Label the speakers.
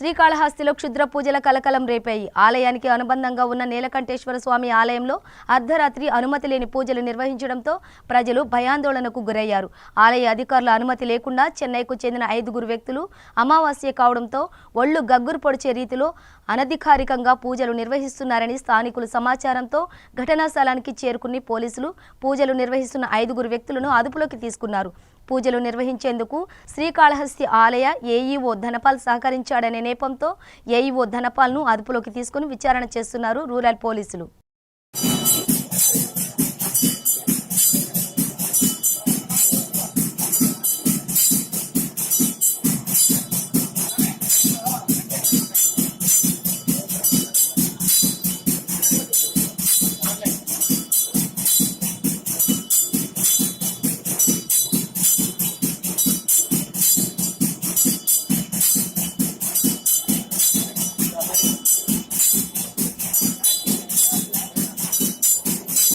Speaker 1: శ్రీకాళహస్తిలో క్షుద్ర పూజల కలకలం రేపాయి. ఆలయానికి అనుబంధంగా ఉన్న నీలకంఠేశ్వర స్వామి ఆలయంలో అర్ధరాత్రి అనుమతి లేని పూజలు నిర్వహించడంతో ప్రజలు భయాందోళనకు గురయ్యారు. ఆలయ అధికారుల అనుమతి లేకుండా చెన్నైకు చెందిన 5 వ్యక్తులు అమావాస్య కావడంతో ఒళ్ళు గగ్గురు పొడిచే రీతిలో అనధికారికంగా పూజలు నిర్వహిస్తున్నారని స్థానికులు సమాచారంతో ఘటనా స్థలానికి చేరుకుని పోలీసులు పూజలు నిర్వహిస్తున్న 5 వ్యక్తులను అదుపులోకి తీసుకున్నారు. పూజలు నిర్వహించేందుకు శ్రీకాళహస్తి ఆలయ ఏఈఓ ధనపాల్ సహకరించాడనే నేపంతో ఏఈఓ ధనపాల్ను అదుపులోకి తీసుకుని విచారణ చేస్తున్నారు రూరల్ పోలీసులు.